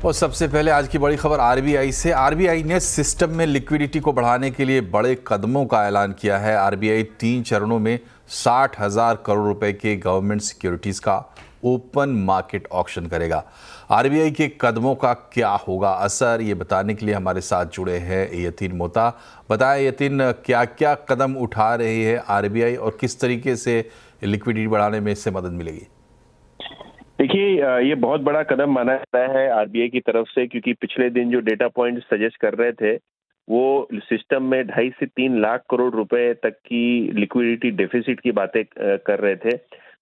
और सबसे पहले आज की बड़ी खबर आरबीआई से। आरबीआई ने सिस्टम में लिक्विडिटी को बढ़ाने के लिए बड़े कदमों का ऐलान किया है। आरबीआई 3 चरणों में 60,000 करोड़ रुपए के गवर्नमेंट सिक्योरिटीज का ओपन मार्केट ऑक्शन करेगा। आरबीआई के कदमों का क्या होगा असर, ये बताने के लिए हमारे साथ जुड़े हैं यतीन मोता। बताएं यतीन, क्या क्या कदम उठा रही है आरबीआई और किस तरीके से लिक्विडिटी बढ़ाने में इससे मदद मिलेगी? देखिए, ये बहुत बड़ा कदम माना जाता है आरबीआई की तरफ से, क्योंकि पिछले दिन जो डेटा पॉइंट सजेस्ट कर रहे थे वो सिस्टम में 2.5 से 3 लाख करोड़ रुपए तक की लिक्विडिटी डेफिसिट की बातें कर रहे थे।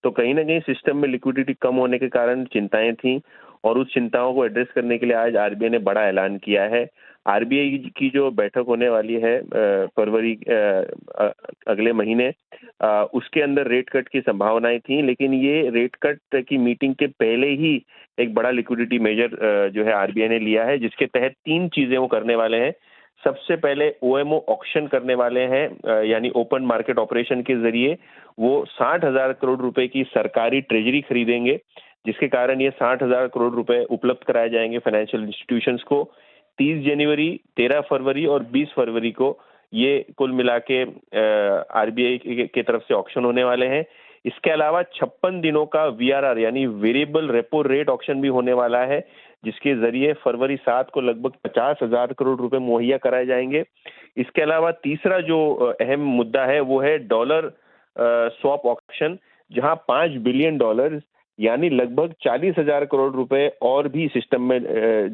तो कहीं ना कहीं सिस्टम में लिक्विडिटी कम होने के कारण चिंताएं थी और उस चिंताओं को एड्रेस करने के लिए आज आरबीआई ने बड़ा ऐलान किया है। आरबीआई की जो बैठक होने वाली है फरवरी अगले महीने, उसके अंदर रेट कट की संभावनाएं थी, लेकिन ये रेट कट की मीटिंग के पहले ही एक बड़ा लिक्विडिटी मेजर जो है आरबीआई ने लिया है, जिसके तहत 3 चीजें वो करने वाले हैं। सबसे पहले ओएमओ ऑक्शन करने वाले हैं, यानी ओपन मार्केट ऑपरेशन के जरिए वो 60,000 करोड़ रुपए की सरकारी ट्रेजरी खरीदेंगे, जिसके कारण ये 60,000 करोड़ रुपए उपलब्ध कराए जाएंगे फाइनेंशियल इंस्टीट्यूशंस को। 30 जनवरी, 13 फरवरी और 20 फरवरी को ये कुल मिला के आरबीआई की तरफ से ऑक्शन होने वाले हैं। इसके अलावा 56 दिनों का वीआरआर यानी वेरिएबल रेपो रेट ऑक्शन भी होने वाला है, जिसके जरिए फरवरी 7 को लगभग 50,000 करोड़ रुपए मुहैया कराए जाएंगे। इसके अलावा तीसरा जो अहम मुद्दा है वो है डॉलर स्वैप ऑक्शन, जहां $5 बिलियन यानी लगभग 40,000 करोड़ रुपए और भी सिस्टम में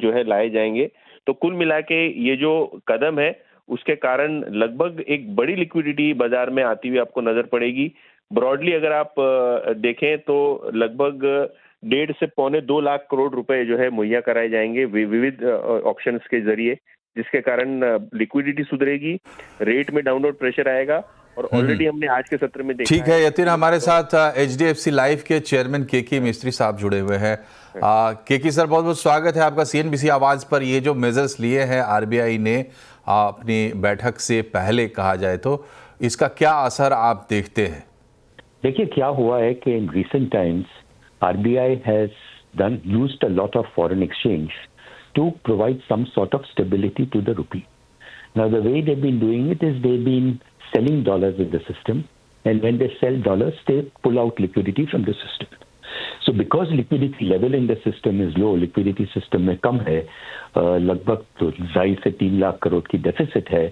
जो है लाए जाएंगे। तो कुल मिला के ये जो कदम है उसके कारण लगभग एक बड़ी लिक्विडिटी बाजार में आती हुई आपको नजर पड़ेगी। ब्रॉडली अगर आप देखें तो लगभग 1.5 से 1.25 लाख करोड़ रुपए जो है मुहैया कराए जाएंगे विविध ऑप्शंस के जरिए, जिसके कारण लिक्विडिटी सुधरेगी, रेट में डाउनवर्ड प्रेशर आएगा। और ऑलरेडी हमने आज के सत्र में देखा। ठीक है यतीन, हमारे साथ एचडीएफसी लाइफ के चेयरमैन केके मिस्त्री साहब जुड़े हुए हैं। केके सर, बहुत बहुत स्वागत है आपका सीएनबीसी आवाज पर। ये जो मेजर्स लिए हैं आरबीआई ने अपनी बैठक से पहले, कहा जाए तो इसका क्या असर आप देखते हैं? देखिए, क्या हुआ है कि in recent times RBI has used a lot of foreign exchange to provide some sort of stability to the rupee. Now the way they been doing it is they been selling dollars in the system, and when they sell dollars they pull out liquidity from the system. So because liquidity level in the system is low, liquidity system में कम है, लगभग 2.5 से 3 लाख करोड़ की deficit है,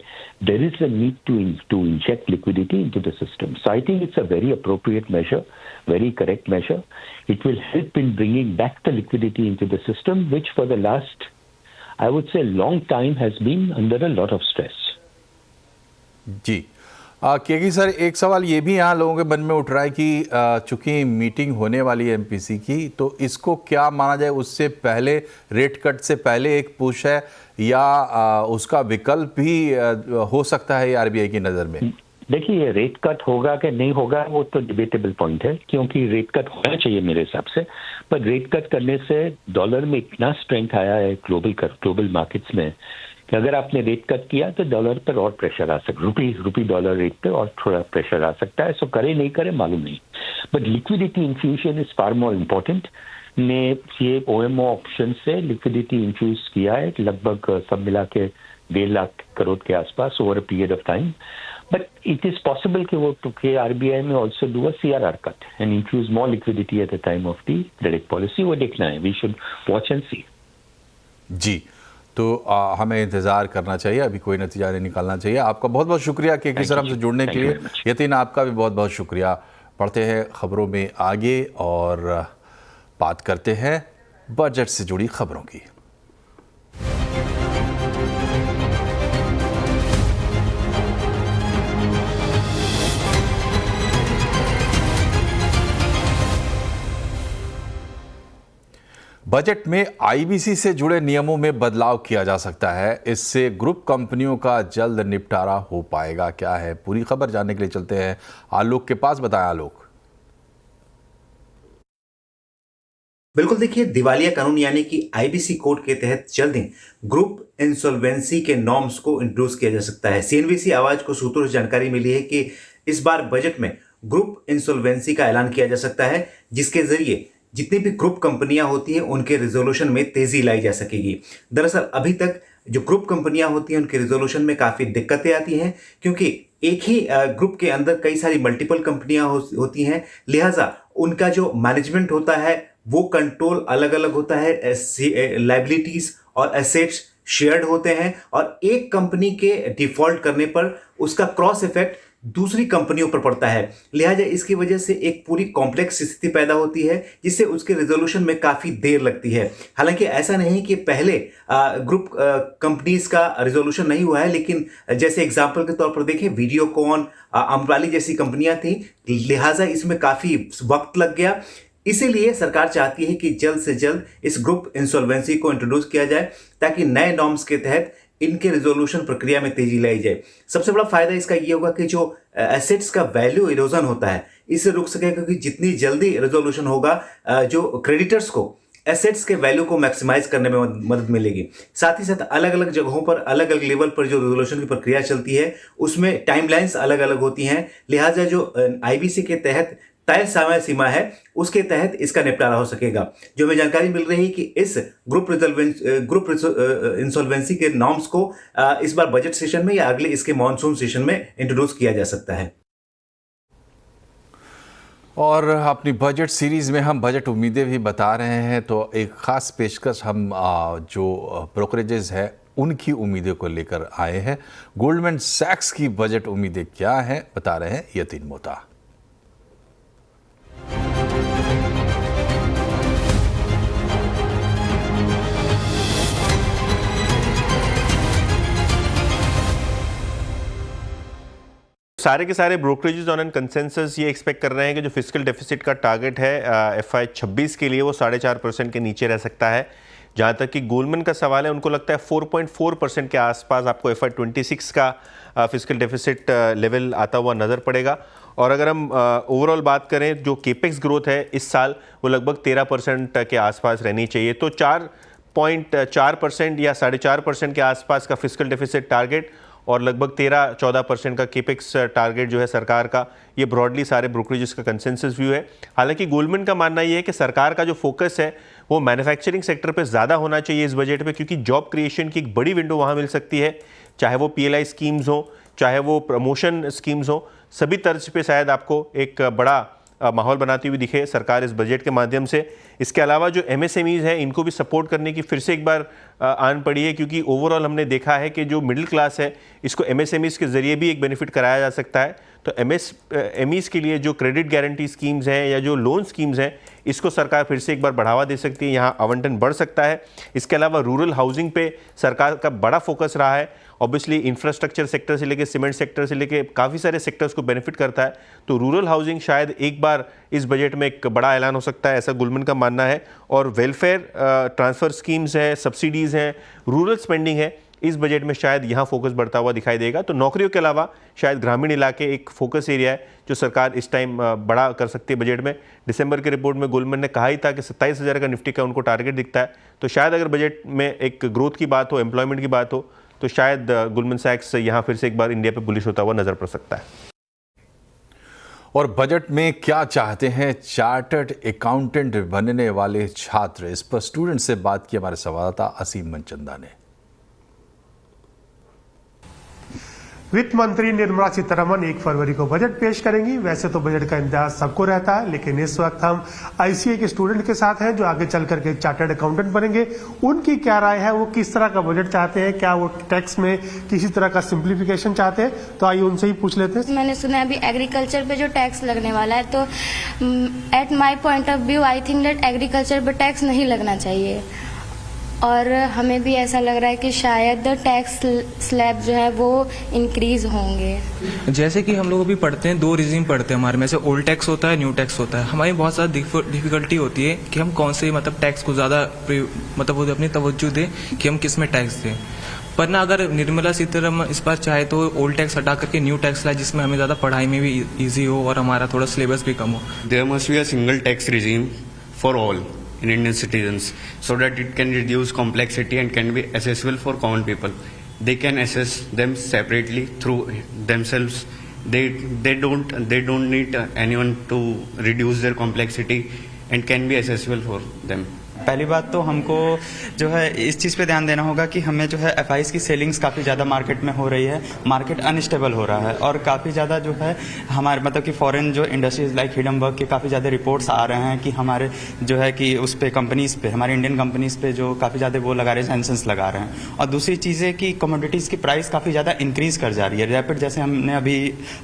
there is a need to inject liquidity into the system. So I think it's a very appropriate measure, very correct measure. It will help in bringing back the liquidity into the system, which for the last, I would say, long time has been under a lot of stress. जी KK sir, एक सवाल ये भी यहाँ लोगों के मन में उठ रहा है कि चूंकि मीटिंग होने वाली है एमपीसी की, तो इसको क्या माना जाए, उससे पहले रेट कट से पहले एक पुश है या उसका विकल्प भी हो सकता है आरबीआई की नज़र में? देखिए, रेट कट होगा कि नहीं होगा वो तो डिबेटेबल पॉइंट है, क्योंकि रेट कट होना चाहिए मेरे हिसाब से। पर रेट कट करने से डॉलर में इतना स्ट्रेंथ आया है ग्लोबल मार्केट्स में कि अगर आपने रेट कट किया तो डॉलर पर और प्रेशर आ सकता है, रूपी डॉलर रेट पे और थोड़ा प्रेशर आ सकता है। सो करे नहीं करे मालूम नहीं, but liquidity infusion is far more important. ने ये ओएमओ ऑप्शन से लिक्विडिटी इन्फ्यूज किया है लगभग सब मिला के 1.5 लाख करोड़ के आसपास over a period of time. But it is possible कि वो के आरबीआई में also do a CRR cut and infuse more liquidity at the time of the credit policy. वो देखना है, we should watch and see. जी, तो हमें इंतज़ार करना चाहिए, अभी कोई नतीजा नहीं निकालना चाहिए। आपका बहुत बहुत शुक्रिया केके सर हमसे जुड़ने के लिए। यतीन, आपका भी बहुत बहुत शुक्रिया। पढ़ते हैं खबरों में आगे और बात करते हैं बजट से जुड़ी खबरों की। बजट में आईबीसी से जुड़े नियमों में बदलाव किया जा सकता है। इससे ग्रुप कंपनियों का जल्द निपटारा हो पाएगा। क्या है पूरी खबर, जानने के लिए चलते हैं आलोक के पास। बताएं आलोक। बिल्कुल, देखिए, दिवालिया कानून यानी कि आईबीसी कोड के तहत जल्द ही ग्रुप इंसॉल्वेंसी के नॉर्म्स को इंट्रोड्यूस किया जा सकता है। सीएनबीसी आवाज को सूत्रों से जानकारी मिली है कि इस बार बजट में ग्रुप इंसॉल्वेंसी का ऐलान किया जा सकता है, जिसके जरिए जितनी भी ग्रुप कंपनियां होती हैं उनके रिजोल्यूशन में तेजी लाई जा सकेगी। दरअसल अभी तक जो ग्रुप कंपनियां होती हैं उनके रिजोल्यूशन में काफ़ी दिक्कतें आती हैं, क्योंकि एक ही ग्रुप के अंदर कई सारी मल्टीपल कंपनियां होती हैं, लिहाजा उनका जो मैनेजमेंट होता है वो कंट्रोल अलग अलग होता है, लाइबिलिटीज और एसेट्स शेयर्ड होते हैं, और एक कंपनी के डिफॉल्ट करने पर उसका क्रॉस इफेक्ट दूसरी कंपनियों पर पड़ता है। लिहाजा इसकी वजह से एक पूरी कॉम्प्लेक्स स्थिति पैदा होती है, जिससे उसके रिजोल्यूशन में काफ़ी देर लगती है। हालांकि ऐसा नहीं कि पहले ग्रुप कंपनीज का रिजोल्यूशन नहीं हुआ है, लेकिन जैसे एग्जाम्पल के तौर पर देखें वीडियोकॉन, अम्बाली जैसी कंपनियां थी, लिहाजा इसमें काफ़ी वक्त लग गया। इसीलिए सरकार चाहती है कि जल्द से जल्द इस ग्रुप इंसॉल्वेंसी को इंट्रोड्यूस किया जाए, ताकि नए नॉर्म्स के तहत इनके रिजोल्यूशन प्रक्रिया में तेजी लाई जाए। सबसे बड़ा फायदा इसका ये होगा कि जो एसेट्स का वैल्यू इरोजन होता है इससे रुक सकेगा, क्योंकि जितनी जल्दी रिजोल्यूशन होगा जो क्रेडिटर्स को एसेट्स के वैल्यू को मैक्सिमाइज करने में मदद मिलेगी। साथ ही साथ अलग अलग जगहों पर अलग अलग लेवल पर जो रिजोल्यूशन की प्रक्रिया चलती है उसमें टाइमलाइंस अलग अलग होती हैं, लिहाजा जो आईबीसी के तहत तय समय सीमा है उसके तहत इसका निपटारा हो सकेगा। जो हमें जानकारी मिल रही है कि इस ग्रुप इंसॉल्वेंसी के नॉर्म्स को इस बार बजट सेशन में या अगले इसके मॉनसून सेशन में इंट्रोड्यूस किया जा सकता है। और अपनी बजट सीरीज में हम बजट उम्मीदें भी बता रहे हैं, तो एक खास पेशकश हम जो ब्रोकरेजेस है उनकी उम्मीदें को लेकर आए हैं। गोल्डमैन सैक्स की बजट उम्मीदें क्या हैं बता रहे हैं यतीन मोता। सारे के सारे ब्रोकरेजेस ऑन एन कंसेंसस ये एक्सपेक्ट कर रहे हैं कि जो फिस्कल डेफिसिट का टारगेट है FY 26 के लिए वो 4.5% के नीचे रह सकता है। जहाँ तक कि गोल्डमैन का सवाल है, उनको लगता है 4.4% के आसपास आपको FY 26 का फिस्कल डेफिसिट लेवल आता हुआ नज़र पड़ेगा। और अगर हम ओवरऑल बात करें, जो केपेक्स ग्रोथ है इस साल वो लगभग 13% के आसपास रहनी चाहिए। तो 4.4% या 4.5% के आसपास का फिस्कल डेफिसिट टारगेट और लगभग 13-14% का केपेक्स टारगेट जो है सरकार का, ये ब्रॉडली सारे ब्रोकरेजेस का कंसेंसस व्यू है। हालांकि गोल्डमैन का मानना ये है कि सरकार का जो फोकस है वो मैन्युफैक्चरिंग सेक्टर पे ज़्यादा होना चाहिए इस बजट में, क्योंकि जॉब क्रिएशन की एक बड़ी विंडो वहाँ मिल सकती है, चाहे वो PLI स्कीम्स हो, चाहे वो प्रमोशन स्कीम्स हो, सभी तर्ज पे शायद आपको एक बड़ा माहौल बनाती हुई दिखे सरकार इस बजट के माध्यम से। इसके अलावा जो MSMEs हैं इनको भी सपोर्ट करने की फिर से एक बार आन पड़ी है, क्योंकि ओवरऑल हमने देखा है कि जो मिडिल क्लास है इसको MSMEs के ज़रिए भी एक बेनिफिट कराया जा सकता है। तो MSMEs के लिए जो क्रेडिट गारंटी स्कीम्स हैं या जो लोन स्कीम्स हैं इसको सरकार फिर से एक बार बढ़ावा दे सकती है, यहाँ आवंटन बढ़ सकता है। इसके अलावा रूरल हाउसिंग पे सरकार का बड़ा फोकस रहा है। ऑब्वियसली इंफ्रास्ट्रक्चर सेक्टर से लेके सीमेंट सेक्टर से लेके काफ़ी सारे सेक्टर्स को बेनिफिट करता है, तो रूरल हाउसिंग शायद एक बार इस बजट में एक बड़ा ऐलान हो सकता है, ऐसा गोल्डमैन का मानना है। और वेलफेयर ट्रांसफ़र स्कीम्स हैं, सब्सिडीज़ हैं, रूरल स्पेंडिंग है, इस बजट में शायद यहाँ फोकस बढ़ता हुआ दिखाई देगा। तो नौकरियों के अलावा शायद ग्रामीण इलाके एक फोकस एरिया है जो सरकार इस टाइम बड़ा कर सकती है बजट में। दिसंबर की रिपोर्ट में गोल्डमैन ने कहा ही था कि 27,000 का निफ्टी का उनको टारगेट दिखता है। तो शायद अगर बजट में एक ग्रोथ की बात हो, एम्प्लॉयमेंट की बात हो, तो शायद गोल्डमैन सैक्स यहाँ फिर से एक बार इंडिया पे बुलिश होता हुआ नजर पड़ सकता है। और बजट में क्या चाहते हैं चार्टर्ड अकाउंटेंट बनने वाले छात्र, इस पर स्टूडेंट से बात की हमारे संवाददाता असीम मनचंदा ने। वित्त मंत्री निर्मला सीतारमण 1 फरवरी को बजट पेश करेंगी। वैसे तो बजट का इंतजार सबको रहता है, लेकिन इस वक्त हम ICA के स्टूडेंट के साथ हैं जो आगे चल करके चार्टर्ड अकाउंटेंट बनेंगे। उनकी क्या राय है, वो किस तरह का बजट चाहते हैं, क्या वो टैक्स में किसी तरह का सिंप्लीफिकेशन चाहते हैं, तो आइए उनसे ही पूछ लेते हैं। मैंने सुना है अभी एग्रीकल्चर पे जो टैक्स लगने वाला है, तो at my point of view I think that agriculture पे टैक्स नहीं लगना चाहिए। और हमें भी ऐसा लग रहा है कि शायद टैक्स स्लैब जो है वो इंक्रीज होंगे। जैसे कि हम लोग अभी पढ़ते हैं, 2 रिजीम पढ़ते हैं हमारे में से, ओल्ड टैक्स होता है, न्यू टैक्स होता है। हमारी बहुत ज़्यादा डिफिकल्टी होती है कि हम कौन से टैक्स को ज़्यादा अपनी तवज्जो दें कि हम किस में टैक्स दें। पर ना अगर निर्मला सीतारमण इस बार चाहे तो ओल्ड टैक्स हटा करके न्यू टैक्स लाए, जिसमें हमें ज़्यादा पढ़ाई में भी ईजी हो और हमारा थोड़ा सिलेबस भी कम हो। There must be a single tax regime for all in Indian citizens so that it can reduce complexity and can be accessible for common people. They can assess them separately through themselves. They don't need anyone to reduce their complexity and can be accessible for them. पहली बात तो हमको जो है इस चीज़ पे ध्यान देना होगा कि हमें जो है एफआईज की सेलिंग्स काफ़ी ज़्यादा मार्केट में हो रही है, मार्केट अनस्टेबल हो रहा है और काफ़ी ज़्यादा जो है हमारे मतलब कि फॉरेन जो इंडस्ट्रीज लाइक हिडनबर्ग के काफ़ी ज़्यादा रिपोर्ट्स आ रहे हैं कि हमारे जो है कि उस पे कंपनीज़ पे हमारे इंडियन कंपनीज़ पे जो काफ़ी ज़्यादा वो लगा रहे हैं, सैंक्शंस लगा रहे हैं। और दूसरी चीज़ है कि कमोडिटीज़ की प्राइस काफ़ी ज़्यादा इंक्रीज़ कर जा रही है रैपिड, जैसे हमने अभी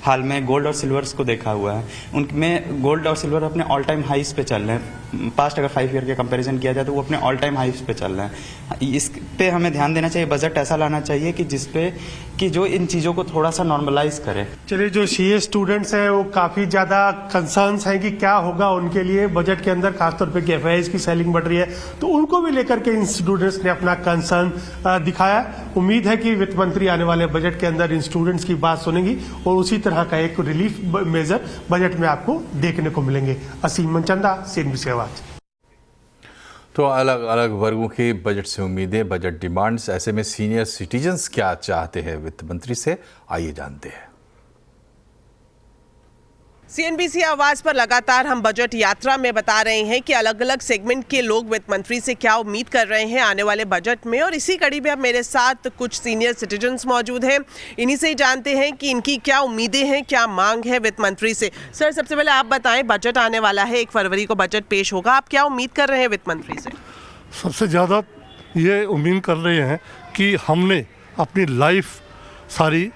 हाल में गोल्ड और सिल्वर्स को देखा हुआ है, उनमें गोल्ड और सिल्वर अपने ऑल टाइम हाइस पे चल रहे हैं। पास्ट अगर 5 ईयर के कंपैरिजन किया जाए तो वो अपने ऑल टाइम हाइस पे चल रहे हैं। इस पे हमें ध्यान देना चाहिए, बजट ऐसा लाना चाहिए कि जिसपे कि जो इन चीज़ों को थोड़ा सा नॉर्मलाइज करे। चलिए, जो सीए स्टूडेंट्स हैं वो काफ़ी ज़्यादा कंसर्न्स हैं कि क्या होगा उनके लिए बजट के अंदर, खासतौर पे कि एफआईज की सेलिंग बढ़ रही है, तो उनको भी लेकर के इन स्टूडेंट्स ने अपना कंसर्न दिखाया। उम्मीद है कि वित्त मंत्री आने वाले बजट के अंदर इन स्टूडेंट्स की बात सुनेंगी और उसी तरह का एक रिलीफ मेजर बजट में आपको देखने को मिलेंगे। असीम मनचंदा, सीएनबीसी आवाज। तो अलग अलग वर्गों के बजट से उम्मीदें, बजट डिमांड्स, ऐसे में सीनियर सिटीजन्स क्या चाहते हैं वित्त मंत्री से, आइए जानते हैं। सीएनबीसी आवाज पर लगातार हम बजट यात्रा में बता रहे हैं कि अलग अलग सेगमेंट के लोग वित्त मंत्री से क्या उम्मीद कर रहे हैं आने वाले बजट में, और इसी कड़ी में अब मेरे साथ कुछ सीनियर सिटीजन्स मौजूद हैं। इन्हीं से ही जानते हैं कि इनकी क्या उम्मीदें हैं, क्या मांग है वित्त मंत्री से। सर, सबसे पहले आप बताएं, बजट आने वाला है, 1 फरवरी को बजट पेश होगा, आप क्या उम्मीद कर रहे हैं वित्त मंत्री से? सबसे ज़्यादा ये उम्मीद कर रहे हैं कि हमने अपनी लाइफ सारी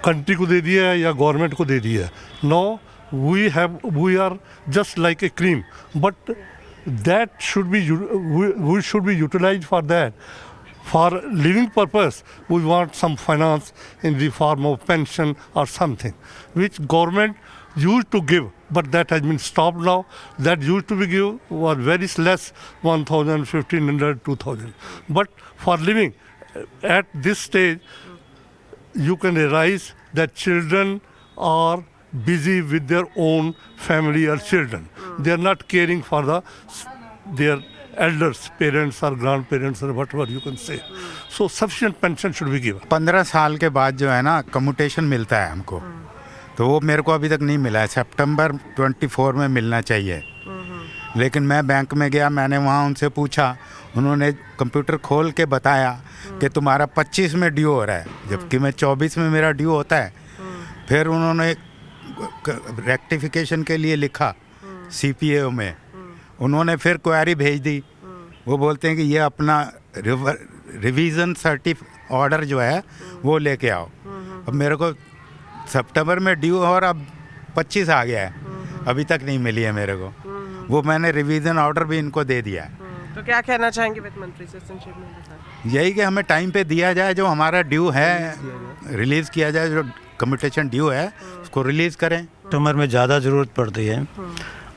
कंट्री को दे दिया है या गवर्नमेंट को दे दिया है। No, we are just like a cream, but that should be we should be utilize for that. For living purpose we want some finance in the form of pension और something which government used to give, but that has been stopped now. That used to be give was very less, 1,000, 1,500, 2,000. But for living at this stage, you can realize that children are busy with their own family or children. They are not caring for their elders, parents or grandparents or whatever you can say. So sufficient pension should be given. 15 साल के बाद जो है ना commutation मिलता है हमको, तो वो मेरे को अभी तक नहीं मिला है। सितंबर 24 में मिलना चाहिए, लेकिन मैं बैंक में गया, मैंने वहाँ उनसे पूछा, उन्होंने कंप्यूटर खोल के बताया कि तुम्हारा 25 में ड्यू हो रहा है, जबकि मैं 24 में मेरा ड्यू होता है। फिर उन्होंने रेक्टिफिकेशन के लिए लिखा CPAO में, उन्होंने फिर क्वेरी भेज दी, वो बोलते हैं कि ये अपना रिवीजन ऑर्डर जो है वो लेके आओ। अब मेरे को सितंबर में ड्यू और अब 25 आ गया है, अभी तक नहीं मिली है मेरे को। वो मैंने रिवीजन ऑर्डर भी इनको दे दिया है। तो क्या कहना चाहेंगे वित्त मंत्री से संक्षेप में बताएं? यही कि हमें टाइम पे दिया जाए, जो हमारा ड्यू है रिलीज़ किया जाए, जो कम्यूटेशन ड्यू है उसको रिलीज़ करें। सितंबर में ज़्यादा ज़रूरत पड़ती है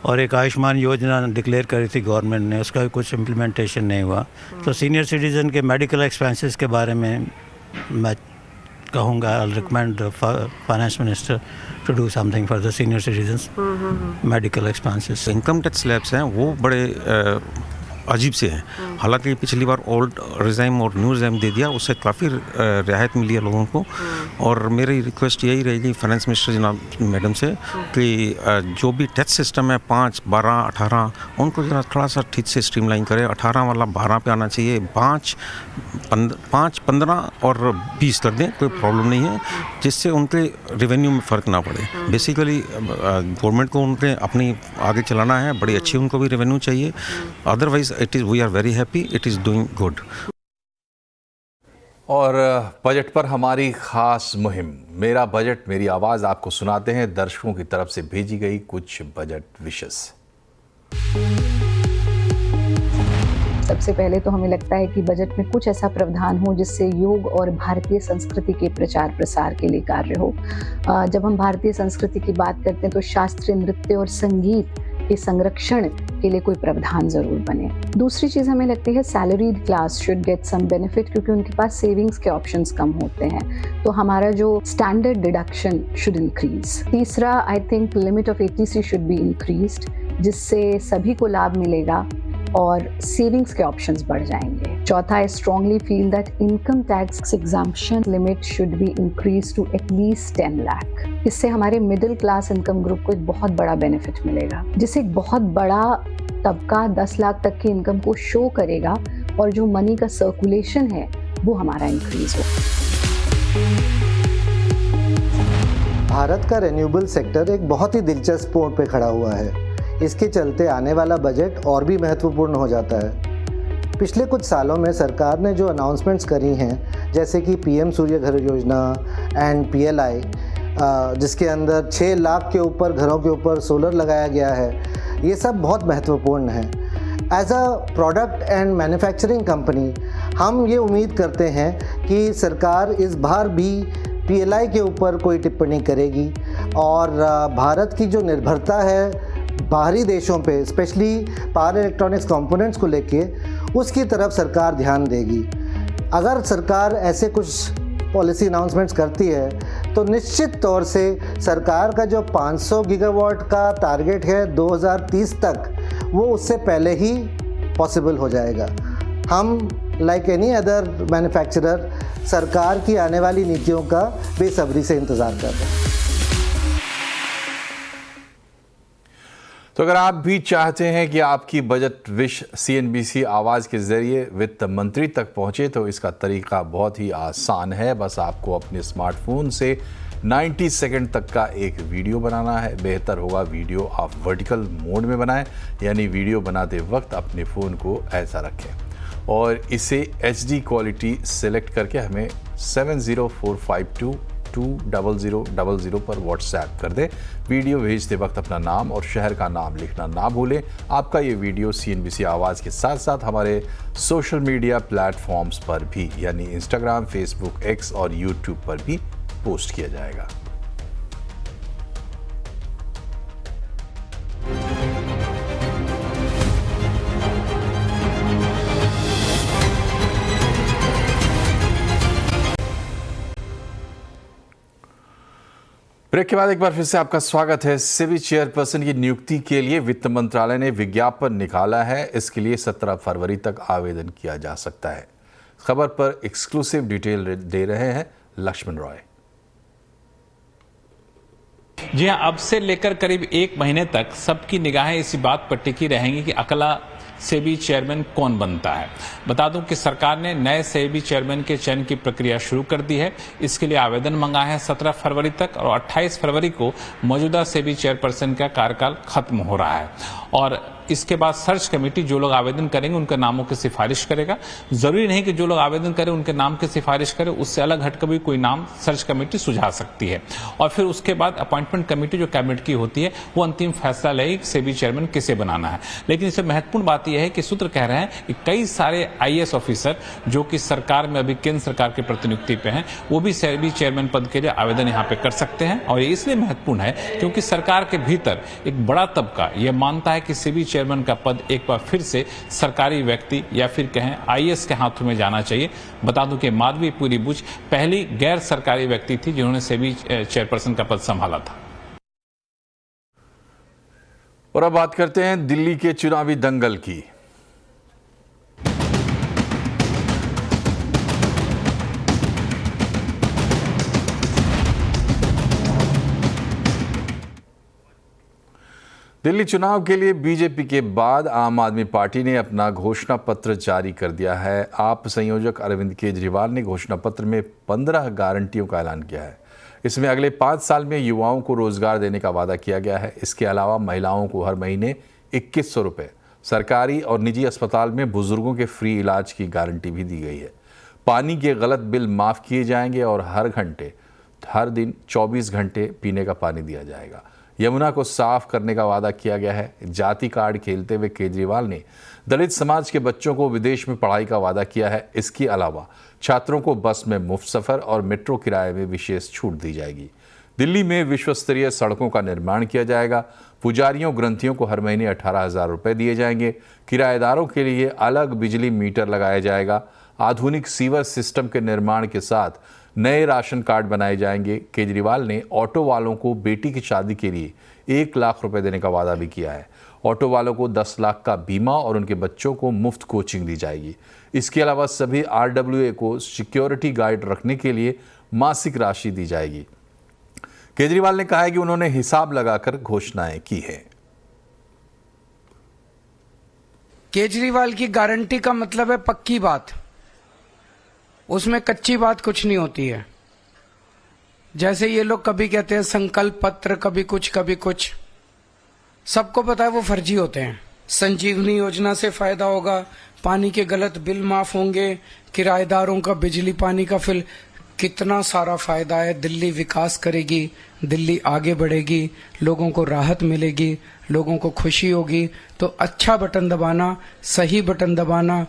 और एक आयुष्मान योजना डिक्लेयर करी थी गवर्नमेंट ने, उसका कुछ इम्प्लीमेंटेशन नहीं हुआ। तो सीनियर सिटीज़न के मेडिकल एक्सपेंसेस के बारे में मैं कहूँगा, I recommend the finance minister to do something for the senior citizens medical expenses. Income tax slabs हैं वो बड़े अजीब से हैं। हालांकि पिछली बार ओल्ड रिजाइम और न्यू रिजाइम दे दिया, उससे काफ़ी रियायत मिली है लोगों को। और मेरी रिक्वेस्ट यही रहेगी फाइनेंस मिनिस्टर जनाब मैडम से कि जो भी टैक्स सिस्टम है 5, 12, 18 उनको जरा थोड़ा सा ठीक से स्ट्रीमलाइन करें। 18 वाला 12 पे आना चाहिए, 5, 15 और 20 कर दें, कोई प्रॉब्लम नहीं है, जिससे उनके रेवेन्यू में फ़र्क ना पड़े। बेसिकली गवर्नमेंट को उनके अपनी आगे चलाना है, बड़ी अच्छी उनको भी रेवेन्यू चाहिए। Otherwise we are very happy, it is doing good. और बजट पर हमारी खास मुहिम मेरा बजट मेरी आवाज़ आपको सुनाते हैं दर्शकों की तरफ से भेजी गई कुछ बजट विशेष। सबसे पहले तो हमें लगता है कि बजट में कुछ ऐसा प्रावधान हो जिससे योग और भारतीय संस्कृति के प्रचार प्रसार के लिए कार्य हो। जब हम भारतीय संस्कृति की बात करते हैं तो शास्त्रीय नृत्य और संगीत के संरक्षण के लिए कोई प्रावधान जरूर बने। दूसरी चीज हमें लगती है salaried class should get some benefit, क्योंकि उनके पास सेविंग्स के ऑप्शंस कम होते हैं, तो हमारा जो स्टैंडर्ड डिडक्शन शुड इंक्रीज। तीसरा, I think limit of ATC should be increased, जिससे सभी को लाभ मिलेगा। और सेविंग्स के ऑप्शंस बढ़ जाएंगे। चौथा, I strongly feel that income tax exemption limit should be increase to at least 10 lakh. इससे हमारे मिडिल क्लास इनकम ग्रुप को एक बहुत बड़ा बेनिफिट मिलेगा, जिससे एक बहुत बड़ा तबका 10 लाख तक की इनकम को शो करेगा और जो मनी का सर्कुलेशन है वो हमारा इंक्रीज हो। भारत का रिन्यूएबल सेक्टर एक बहुत ही दिलचस्प मोड़ पे खड़ा हुआ है। इसके चलते आने वाला बजट और भी महत्वपूर्ण हो जाता है। पिछले कुछ सालों में सरकार ने जो अनाउंसमेंट्स करी हैं, जैसे कि पीएम सूर्य घर योजना एंड PLI, जिसके अंदर 6 लाख के ऊपर घरों के ऊपर सोलर लगाया गया है, ये सब बहुत महत्वपूर्ण है। As a product and manufacturing company हम ये उम्मीद करते हैं कि सरकार इस बार भी PLI के ऊपर कोई टिप्पणी करेगी और भारत की जो निर्भरता है बाहरी देशों पे, स्पेशली पावर इलेक्ट्रॉनिक्स कंपोनेंट्स को लेके, उसकी तरफ सरकार ध्यान देगी। अगर सरकार ऐसे कुछ पॉलिसी अनाउंसमेंट्स करती है तो निश्चित तौर से सरकार का जो 500 गीगावाट का टारगेट है 2030 तक, वो उससे पहले ही पॉसिबल हो जाएगा। हम लाइक एनी अदर मैन्युफैक्चरर सरकार की आने वाली नीतियों का बेसब्री से इंतज़ार कर रहे हैं। तो अगर आप भी चाहते हैं कि आपकी बजट विश CNBC आवाज़ के ज़रिए वित्त मंत्री तक पहुंचे, तो इसका तरीका बहुत ही आसान है। बस आपको अपने स्मार्टफोन से 90 सेकंड तक का एक वीडियो बनाना है। बेहतर होगा वीडियो आप वर्टिकल मोड में बनाएं, यानी वीडियो बनाते वक्त अपने फ़ोन को ऐसा रखें और इसे HD क्वालिटी सेलेक्ट करके हमें 70452200000 पर व्हाट्सएप कर दें। वीडियो भेजते वक्त अपना नाम और शहर का नाम लिखना ना भूलें। आपका ये वीडियो CNBC आवाज़ के साथ साथ हमारे सोशल मीडिया प्लेटफॉर्म्स पर भी, यानी इंस्टाग्राम, फेसबुक, X और यूट्यूब पर भी पोस्ट किया जाएगा। ब्रेक के बाद एक बार फिर से आपका स्वागत है। सेबी चेयरपर्सन की नियुक्ति के लिए वित्त मंत्रालय ने विज्ञापन निकाला है। इसके लिए 17 फरवरी तक आवेदन किया जा सकता है। खबर पर एक्सक्लूसिव डिटेल दे रहे हैं लक्ष्मण रॉय। जी हां, अब से लेकर करीब 1 महीने तक सबकी निगाहें इसी बात पर टिकी रहेंगी कि अगला सेबी चेयरमैन कौन बनता है। बता दूं कि सरकार ने नए सेबी चेयरमैन के चयन की प्रक्रिया शुरू कर दी है। इसके लिए आवेदन मंगा है 17 फरवरी तक और 28 फरवरी को मौजूदा सेबी चेयरपर्सन का कार्यकाल खत्म हो रहा है और इसके बाद सर्च कमेटी जो लोग आवेदन करेंगे उनके नामों की सिफारिश करेगा। जरूरी नहीं कि जो लोग आवेदन करें उनके नाम की सिफारिश करें, उससे अलग हटकर भी कोई नाम सर्च कमेटी सुझा सकती है और फिर उसके बाद अपॉइंटमेंट कमेटी जो कैबिनेट की होती है वो अंतिम फैसला लेगी सेबी चेयरमैन किसे बनाना है। लेकिन इससे महत्वपूर्ण बात यह है कि सूत्र कह रहे हैं कि कई सारे IAS ऑफिसर जो कि सरकार में अभी केंद्र सरकार की प्रतिनियुक्ति पे हैं, वो भी सेबी चेयरमैन पद के लिए आवेदन यहाँ पे कर सकते हैं और ये इसलिए महत्वपूर्ण है क्योंकि सरकार के भीतर एक बड़ा तबका यह मानता है कि सेबी चेयरमैन का पद एक बार फिर से सरकारी व्यक्ति या फिर कहें IAS के हाथों में जाना चाहिए। बता दूं कि माधवी पुरी बुच पहली गैर सरकारी व्यक्ति थी जिन्होंने सेबी चेयरपर्सन का पद संभाला था। और अब बात करते हैं दिल्ली के चुनावी दंगल की। दिल्ली चुनाव के लिए बीजेपी के बाद आम आदमी पार्टी ने अपना घोषणा पत्र जारी कर दिया है। आप संयोजक अरविंद केजरीवाल ने घोषणा पत्र में 15 गारंटियों का ऐलान किया है। इसमें अगले 5 साल में युवाओं को रोजगार देने का वादा किया गया है। इसके अलावा महिलाओं को हर महीने 2100 रुपये, सरकारी और निजी अस्पताल में बुजुर्गों के फ्री इलाज की गारंटी भी दी गई है। पानी के गलत बिल माफ़ किए जाएंगे और हर दिन 24 घंटे पीने का पानी दिया जाएगा। यमुना को साफ करने का वादा किया गया है। जाति कार्ड खेलते हुए केजरीवाल ने दलित समाज के बच्चों को विदेश में पढ़ाई का वादा किया है। इसके अलावा छात्रों को बस में मुफ्त सफर और मेट्रो किराए में विशेष छूट दी जाएगी। दिल्ली में विश्व स्तरीय सड़कों का निर्माण किया जाएगा। पुजारियों ग्रंथियों को हर महीने 18,000 रुपये दिए जाएंगे। किराएदारों के लिए अलग बिजली मीटर लगाया जाएगा। आधुनिक सीवर सिस्टम के निर्माण के साथ नए राशन कार्ड बनाए जाएंगे। केजरीवाल ने ऑटो वालों को बेटी की शादी के लिए 1 लाख रुपए देने का वादा भी किया है ऑटो वालों को 10 लाख का बीमा और उनके बच्चों को मुफ्त कोचिंग दी जाएगी। इसके अलावा सभी RWA को सिक्योरिटी गार्ड रखने के लिए मासिक राशि दी जाएगी। केजरीवाल ने कहा है कि उन्होंने हिसाब लगाकर घोषणाएं की हैं। केजरीवाल की गारंटी का मतलब है पक्की बात, उसमें कच्ची बात कुछ नहीं होती है। जैसे ये लोग कभी कहते हैं संकल्प पत्र, कभी कुछ, सबको पता है वो फर्जी होते हैं। संजीवनी योजना से फायदा होगा, पानी के गलत बिल माफ होंगे, किराएदारों का बिजली पानी का बिल, कितना सारा फायदा है। दिल्ली विकास करेगी, दिल्ली आगे बढ़ेगी, लोगों को राहत मिलेगी, लोगों को खुशी होगी। तो अच्छा बटन दबाना, सही बटन दबाना।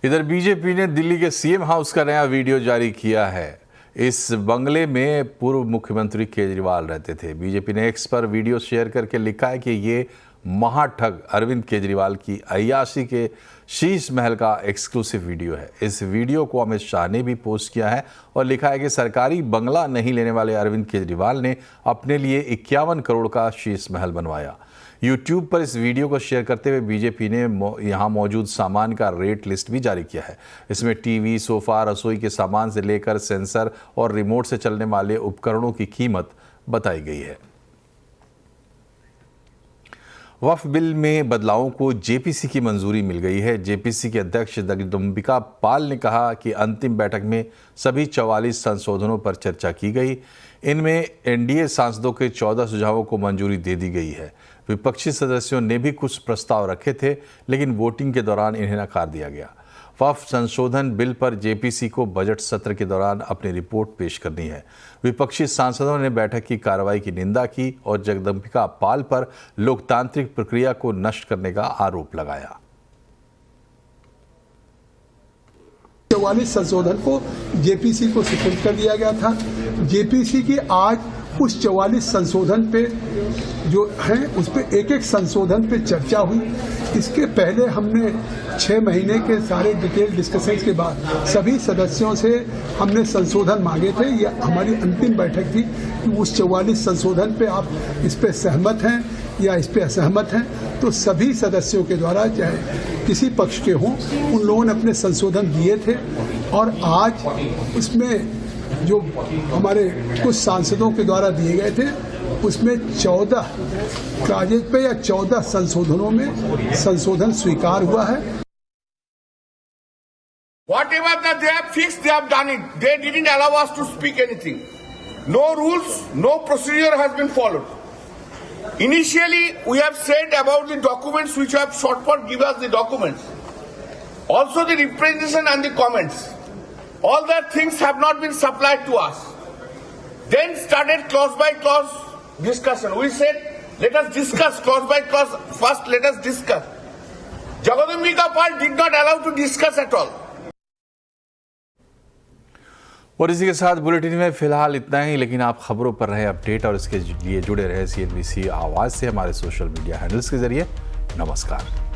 इधर बीजेपी ने दिल्ली के CM हाउस का नया वीडियो जारी किया है। इस बंगले में पूर्व मुख्यमंत्री केजरीवाल रहते थे। बीजेपी ने X पर वीडियो शेयर करके लिखा है कि ये महाठग अरविंद केजरीवाल की अय्याशी के शीश महल का एक्सक्लूसिव वीडियो है। इस वीडियो को अमित शाह ने भी पोस्ट किया है और लिखा है कि सरकारी बंगला नहीं लेने वाले अरविंद केजरीवाल ने अपने लिए 51 करोड़ का शीश महल बनवाया। YouTube पर इस वीडियो को शेयर करते हुए बीजेपी ने यहाँ मौजूद सामान का रेट लिस्ट भी जारी किया है। इसमें टीवी, सोफा, रसोई के सामान से लेकर सेंसर और रिमोट से चलने वाले उपकरणों की कीमत बताई गई है। वक्फ बिल में बदलावों को JPC की मंजूरी मिल गई है। JPC के अध्यक्ष जगदम्बिका पाल ने कहा कि अंतिम बैठक में सभी 44 संशोधनों पर चर्चा की गई। इनमें NDA सांसदों के 14 सुझावों को मंजूरी दे दी गई है। विपक्षी सदस्यों ने भी कुछ प्रस्ताव रखे थे, लेकिन वोटिंग के दौरान इन्हें नकार दिया गया। वक्फ संशोधन बिल पर JPC को बजट सत्र के दौरान अपनी रिपोर्ट पेश करनी है। विपक्षी सांसदों ने बैठक की कार्रवाई की निंदा की और जगदम्बिका पाल पर लोकतांत्रिक प्रक्रिया को नष्ट करने का आरोप लगाया। 44 संशोधन को JPC को सुपुर्द कर दिया गया था। JPC की आज उस 44 संशोधन पे जो है उस पे एक संशोधन पे चर्चा हुई। इसके पहले हमने 6 महीने के सारे डिटेल डिस्कशंस के बाद सभी सदस्यों से हमने संशोधन मांगे थे। यह हमारी अंतिम बैठक थी कि उस 44 संशोधन पे आप इस पे सहमत हैं या इस पे असहमत हैं। तो सभी सदस्यों के द्वारा, चाहे किसी पक्ष के हों, उन लोगों ने अपने संशोधन दिए थे और आज उसमें जो हमारे कुछ सांसदों के द्वारा दिए गए थे उसमें 14 क्लाजेज पे या 14 संशोधनों में संशोधन स्वीकार हुआ है। Whatever that they have fixed, they have done it. They didn't allow us to speak anything. No rules, no procedure has been followed. Initially, we have said about the documents which have shortcut give us the documents. Also the representation and the comments. All that things have not been supplied to us. Then started clause by clause discussion. We said, let us discuss clause by clause. First, let us discuss. Jagadambika Pal did not allow to discuss at all. और इसी के साथ bulletin में फिलहाल इतना ही, लेकिन आप खबरों पर रहे अपडेट और इसके लिए जुड़े रहे CNBC आवाज़ से हमारे सोशल मीडिया हैंडल्स के जरिए। नमस्कार।